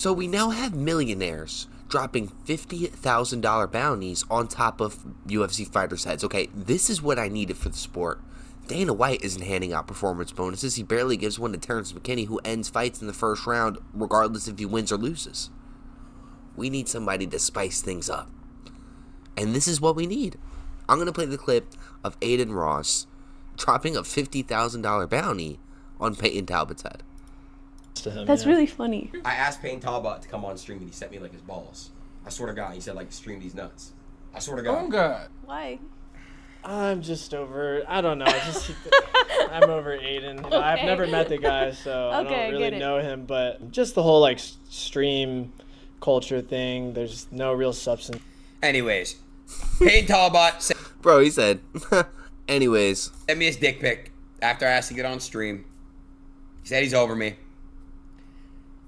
So we now have millionaires dropping $50,000 bounties on top of UFC fighters' heads. Okay, this is what I needed for the sport. Dana White isn't handing out performance bonuses. He barely gives one to Terrence McKinney, who ends fights in the first round regardless if he wins or loses. We need somebody to spice things up. And this is what we need. I'm going to play the clip of Adin Ross dropping a $50,000 bounty on Payton Talbott's head. That's really funny. I asked Payton Talbott to come on stream and he sent me like his balls. I swear to God, he said like stream these nuts. I swear to God. Oh God. Why? I'm just over. I don't know. I'm over Adin. You know, I've never met the guy, so I don't really know him. But just the whole like stream culture thing. There's no real substance. Anyways, Payton Talbott Bro, he said. Anyways, sent me his dick pic after I asked to get on stream. He said he's over me.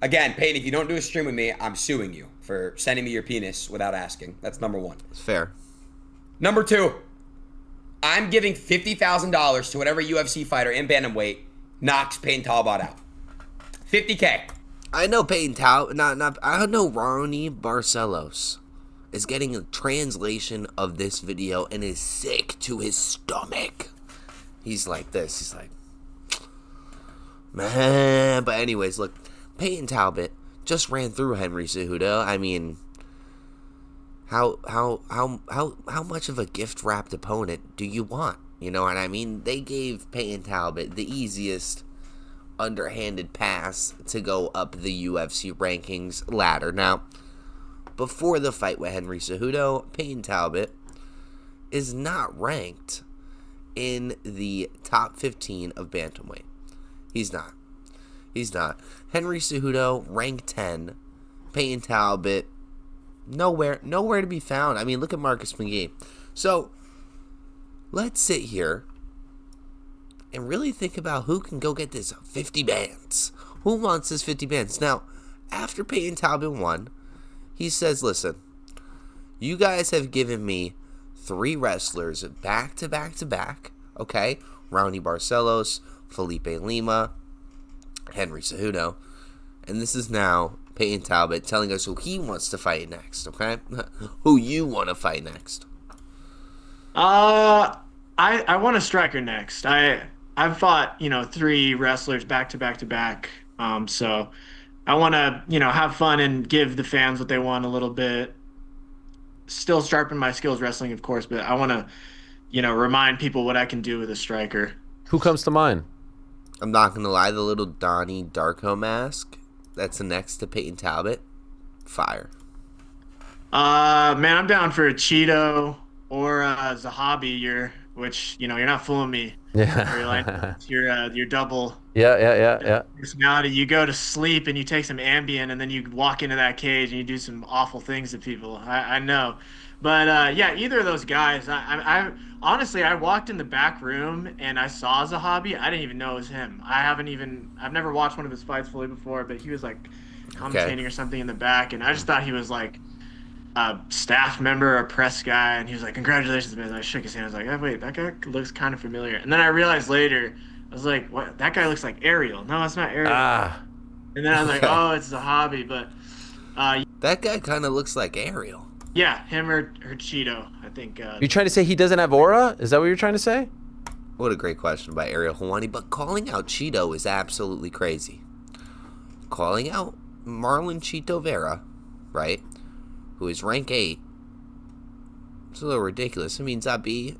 Again, Payton, if you don't do a stream with me, I'm suing you for sending me your penis without asking. That's number one. it's fair. Number two, I'm giving $50,000 to whatever UFC fighter in bantamweight knocks Payton Talbott out. $50K. I know Payton Talbott, I know Ronnie Barcelos is getting a translation of this video and is sick to his stomach. He's like this. He's like, man. But anyways, look, Payton Talbott just ran through Henry Cejudo. I mean, how much of a gift wrapped opponent do you want? You know what I mean? They gave Payton Talbott the easiest underhanded pass to go up the UFC rankings ladder. Now, before the fight with Henry Cejudo, Payton Talbott is not ranked in the top 15 of bantamweight. He's not. Henry Cejudo, ranked 10. Payton Talbott, nowhere to be found. I mean, look at Marcus McGee. So, let's sit here and really think about who can go get this 50 bands. Who wants this 50 bands? Now, after Payton Talbott won, he says, listen, you guys have given me 3 wrestlers back to back to back, okay? Ronnie Barcelos, Felipe Lima, Henry Cejudo, and this is now Payton Talbott telling us who he wants to fight next, okay? Who you want to fight next? I want a striker next. I've fought 3 wrestlers back to back to back. So I want to have fun and give the fans what they want a little bit. Still sharpen my skills wrestling, of course, but I want to remind people what I can do with a striker. Who comes to mind? I'm not going to lie, the little Donnie Darko mask that's next to Payton Talbott, fire. Man, I'm down for a Cheeto or a Zahabi, which you're not fooling me. Yeah. You're double. Yeah. Personality. You go to sleep and you take some Ambien and then you walk into that cage and you do some awful things to people. I know. But yeah, either of those guys. I honestly, I walked in the back room and I saw Zahabi. I didn't even know it was him. I've never watched one of his fights fully before, but he was like commentating or something in the back, and I just thought he was like a staff member, a press guy, and he was like, "Congratulations, man." And I shook his hand. I was like, "Oh, wait, that guy looks kind of familiar." And then I realized later, I was like, "What? That guy looks like Ariel." No, it's not Ariel. And then I was like, "Oh, it's Zahabi." But that guy kind of looks like Ariel. Yeah, him or Cheeto, I think. You're trying to say he doesn't have aura? Is that what you're trying to say? What a great question by Ariel Helwani. But calling out Cheeto is absolutely crazy. Calling out Marlon Cheeto Vera, right, who is rank 8, it's a little ridiculous. I mean, Zabi,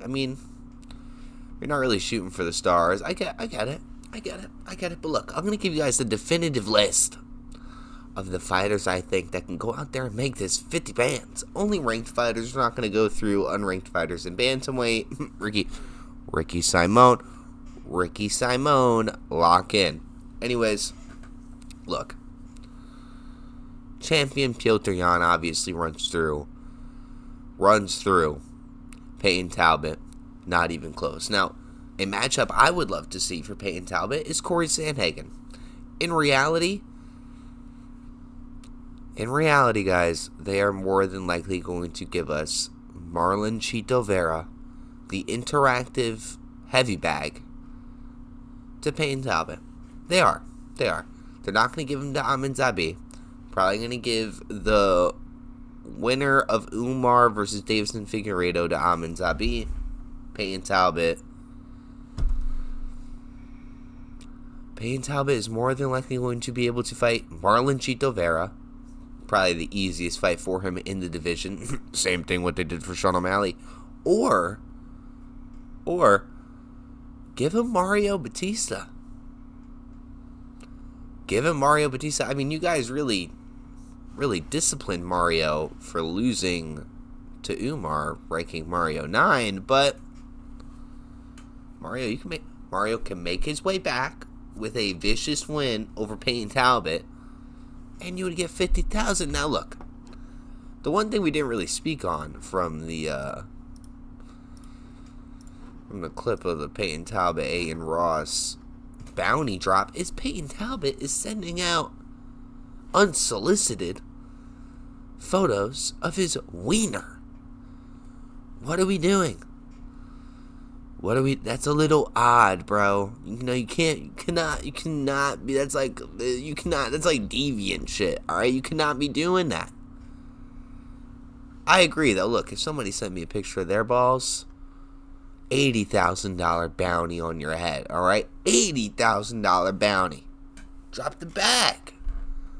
you're not really shooting for the stars. I get it. But look, I'm going to give you guys the definitive list of the fighters I think that can go out there and make this 50 bands. Only ranked fighters. We're not going to go through unranked fighters in bantamweight. Ricky Simone, lock in. Anyways, look. Champion Piotr Jan obviously runs through Payton Talbott. Not even close. Now, a matchup I would love to see for Payton Talbott is Corey Sandhagen. In reality, guys, they are more than likely going to give us Marlon Cheeto Vera, the interactive heavy bag, to Payton Talbott. They are. They're not going to give him to Amin Zabi. Probably going to give the winner of Umar versus Davison Figueiredo to Amin Zabi. Payton Talbot. Payton Talbot is more than likely going to be able to fight Marlon Chito Vera. Probably the easiest fight for him in the division. Same thing what they did for Sean O'Malley. Or give him Mario Batista. Give him Mario Batista. I mean, you guys really disciplined Mario for losing to Umar, ranking Mario 9, but Mario can make his way back with a vicious win over Payton Talbot, and you would get 50,000. Now look, the one thing we didn't really speak on from the clip of the Payton Talbot Adin Ross bounty drop is Payton Talbot is sending out unsolicited photos of his wiener. What are we doing? That's a little odd, bro. You cannot be, that's like deviant shit, alright? You cannot be doing that. I agree, though. Look, if somebody sent me a picture of their balls, $80,000 bounty on your head, alright? $80,000 bounty. Drop the bag.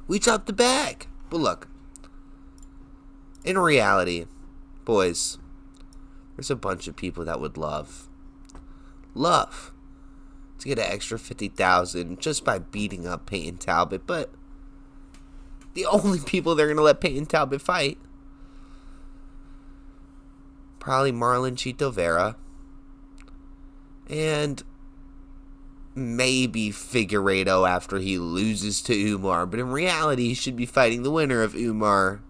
We dropped the bag. But look, in reality, boys, there's a bunch of people that would love to get an extra 50,000 just by beating up Payton Talbot, but the only people they're going to let Payton Talbot fight, probably Marlon Chito Vera, and maybe Figueiredo after he loses to Umar, but in reality, he should be fighting the winner of Umar.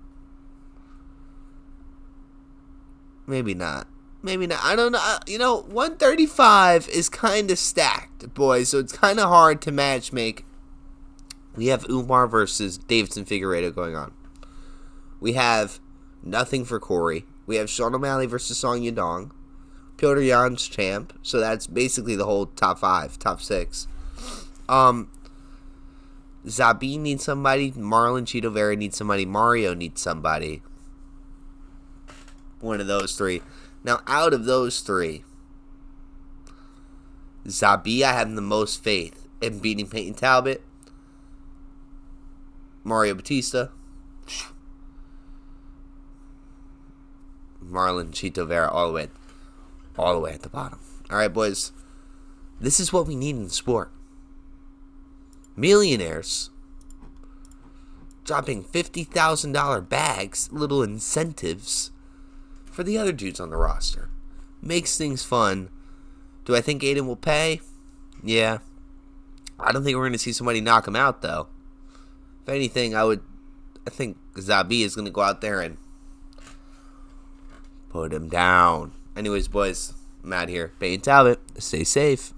Maybe not. I don't know. 135 is kind of stacked, boys, so it's kind of hard to matchmake. We have Umar versus Davison Figueiredo going on. We have nothing for Corey. We have Sean O'Malley versus Song Yadong. Piotr Jan's champ, so that's basically the whole top 6. Zabi needs somebody. Marlon Chito Vera needs somebody. Mario needs somebody. One of those three. Now, out of those three, Zabi, I have the most faith in beating Payton Talbot. Mario Batista. Marlon Chito Vera all the way at the bottom. All right, boys. This is what we need in the sport. Millionaires dropping $50,000 bags, little incentives for the other dudes on the roster. Makes things fun. Do I think Adin will pay? Yeah. I don't think we're going to see somebody knock him out, though. If anything, I think Zabi is going to go out there and put him down. Anyways, boys, I'm out here. Payton Talbot, stay safe.